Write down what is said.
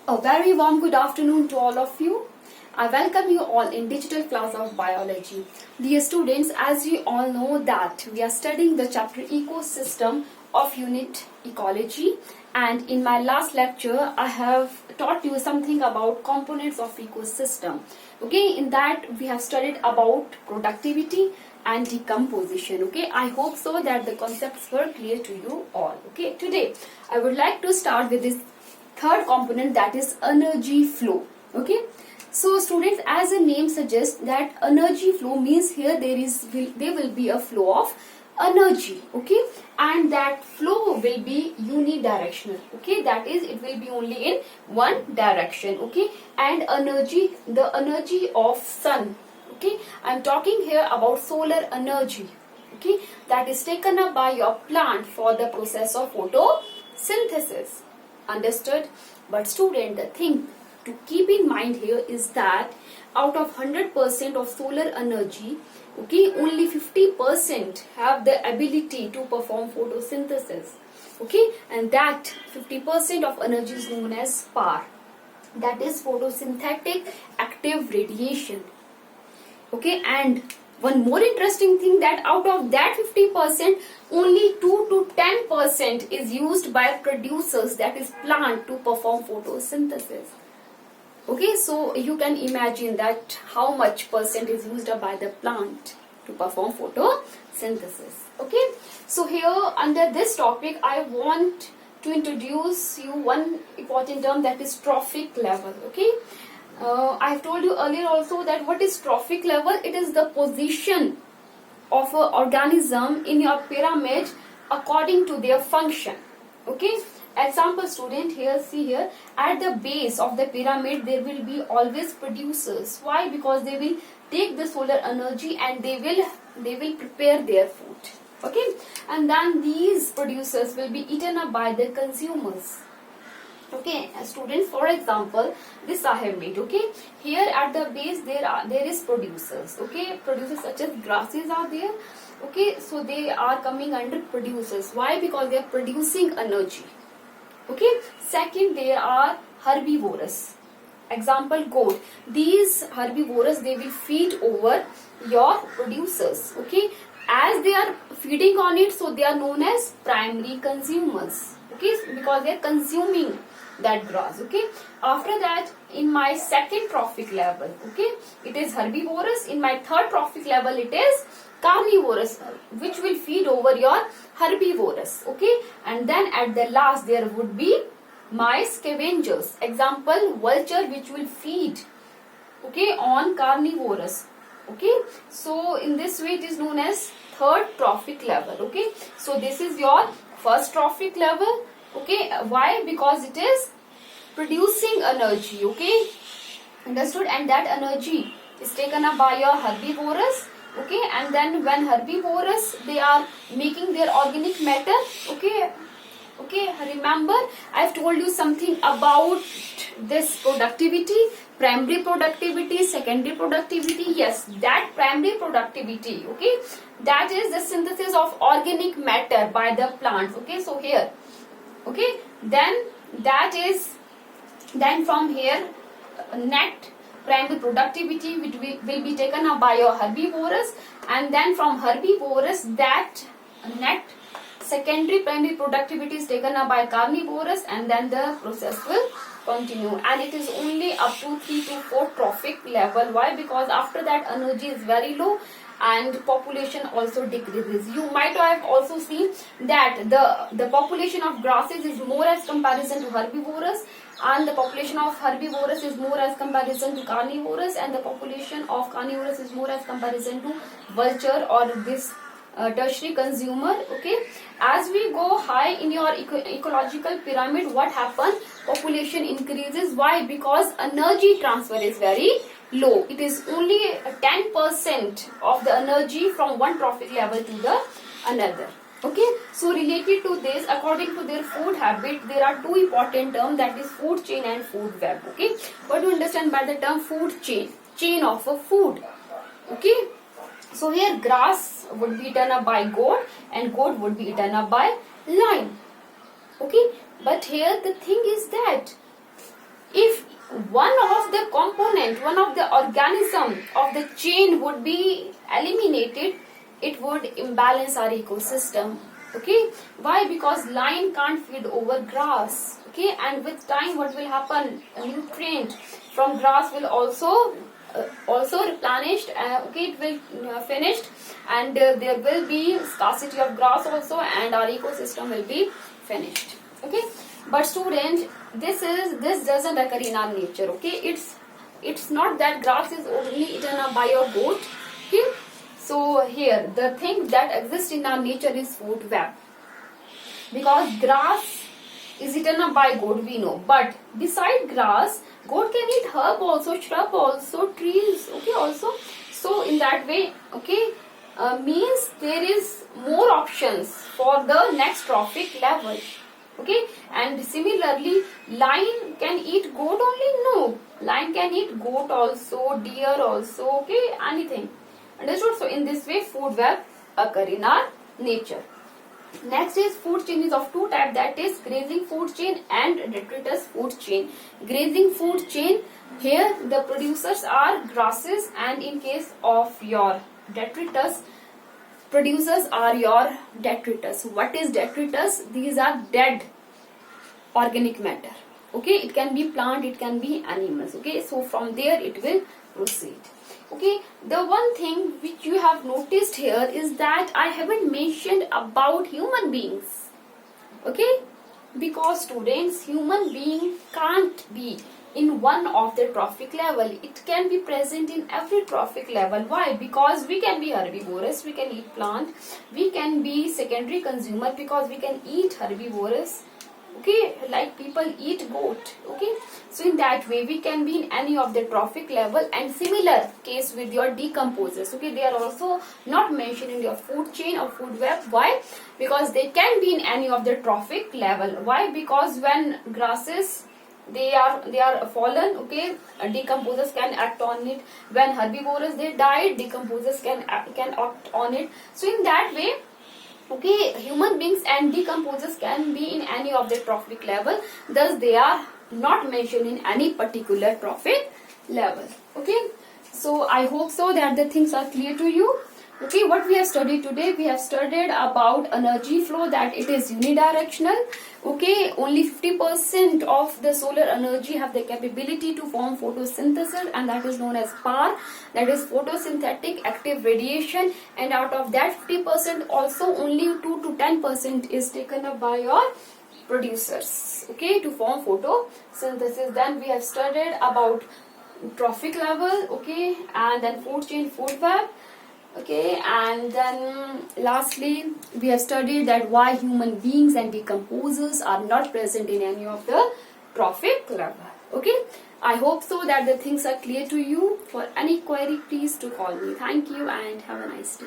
A very warm good afternoon to all of you. I welcome you all in digital class of biology. Dear students, as you all know that we are studying the chapter ecosystem of unit ecology, and in my last lecture I have taught you something about components of ecosystem. Okay, in that we have studied about productivity and decomposition. Okay, I hope so that the concepts were clear to you all. Okay, today I would like to start with this third component, that is energy flow. Okay, so students, as the name suggests that energy flow means here there will be a flow of energy. Okay, and that flow will be unidirectional. Okay, that is, it will be only in one direction. Okay, and the energy of sun. Okay, I'm talking here about solar energy. Okay, that is taken up by your plant for the process of photosynthesis. Understood? But student, the thing to keep in mind here is that out of 100% of solar energy, okay, only 50% have the ability to perform photosynthesis. Okay, and that 50% of energy is known as PAR, that is photosynthetic active radiation. Okay, and one more interesting thing, that out of that 50%, only 2 to 10% is used by producers, that is plant, to perform photosynthesis. Okay, so you can imagine that how much percent is used by the plant to perform photosynthesis. Okay, so here under this topic I want to introduce you one important term, that is trophic level. Okay, I've told you earlier also that what is trophic level? It is the position of an organism in your pyramid according to their function. Okay, example student, here see here, at the base of the pyramid there will be always producers. Why? Because they will take the solar energy and they will prepare their food. Okay, and then these producers will be eaten up by the consumers. Okay, students, for example, this I have made. Okay, here at the base there is producers. Okay, producers such as grasses are there. Okay, so they are coming under producers. Why? Because they are producing energy. Okay, second, there are herbivores. Example, goat. These herbivores, they will feed over your producers. Okay, as they are feeding on it, so they are known as primary consumers. Okay, because they are consuming that grass. Okay, after that, in my second trophic level, okay, it is herbivorous. In my third trophic level, it is carnivorous, which will feed over your herbivorous. Okay, and then at the last there would be my scavengers. Example, vulture, which will feed, okay, on carnivorous. Okay, so in this way it is known as third trophic level. Okay, so this is your first trophic level. Okay, why? Because it is producing energy. Okay, understood? And that energy is taken up by your herbivorous. Okay, and then when herbivorous, they are making their organic matter. Okay, remember I've told you something about this productivity, primary productivity, secondary productivity. Yes, that primary productivity, okay, that is the synthesis of organic matter by the plants. Okay, so here, okay, then from here net primary productivity which will be taken up by your herbivorous, and then from herbivorous that net secondary primary productivity is taken up by carnivorous, and then the process will continue, and it is only up to 3 to 4 trophic level. Why? Because after that energy is very low and population also decreases. You might have also seen that the population of grasses is more as comparison to herbivorous, and the population of herbivorous is more as comparison to carnivorous, and the population of carnivorous is more as comparison to vulture or this tertiary consumer. Okay, as we go high in your ecological pyramid, what happens? Population increases. Why? Because energy transfer is very low. It is only 10% of the energy from one trophic level to the another. Okay, so related to this, according to their food habit, there are two important terms, that is food chain and food web. Okay, what do you understand by the term food chain? Chain of a food. Okay, so here grass would be eaten up by goat and goat would be eaten up by lion. Okay, but here the thing is that if one of the component, one of the organism of the chain would be eliminated, it would imbalance our ecosystem. Okay, why? Because lion can't feed over grass. Okay, and with time what will happen, a nutrient from grass will also replenished. Okay, it will finished, and there will be scarcity of grass also, and our ecosystem will be finished. Okay, but student, this doesn't occur in our nature. Okay, it's not that grass is only eaten up by a goat. Okay, so here the thing that exists in our nature is food web, because grass is eaten up by goat, we know, but beside grass goat can eat herb also, shrub also, trees, okay, also. So in that way, okay, means there is more options for the next trophic level. Okay, and similarly lion can eat goat only? No, lion can eat goat also, deer also, okay, anything. Understood? So in this way food web occur in our nature. Next is food chain is of two types, that is grazing food chain and detritus food chain. Grazing food chain, here the producers are grasses, and in case of your detritus, producers are your detritus. What is detritus? These are dead organic matter. Okay, it can be plant, it can be animals. Okay, so from there it will proceed. Okay, the one thing which you have noticed here is that I haven't mentioned about human beings. Okay, because students, human being can't be in one of the trophic level. It can be present in every trophic level. Why? Because we can be herbivorous, we can eat plant, we can be secondary consumer because we can eat herbivorous. Okay, like people eat goat. Okay, so in that way we can be in any of the trophic level, and similar case with your decomposers. Okay, they are also not mentioned in your food chain or food web. Why? Because they can be in any of the trophic level. Why? Because when grasses they are fallen, okay, decomposers can act on it. When herbivores they died, decomposers can act on it. So in that way, okay, human beings and decomposers can be in any of the trophic level, thus they are not mentioned in any particular trophic level. Okay, so I hope so that the things are clear to you. Okay, what we have studied today, we have studied about energy flow, that it is unidirectional. Okay, only 50% of the solar energy have the capability to form photosynthesis, and that is known as PAR, that is photosynthetic active radiation. And out of that 50%, also only 2 to 10% is taken up by your producers, okay, to form photosynthesis. Then we have studied about trophic level, okay, and then food chain, food web. Okay, and then lastly we have studied that why human beings and decomposers are not present in any of the trophic level. Okay, I hope so that the things are clear to you. For any query, please to call me. Thank you and have a nice day.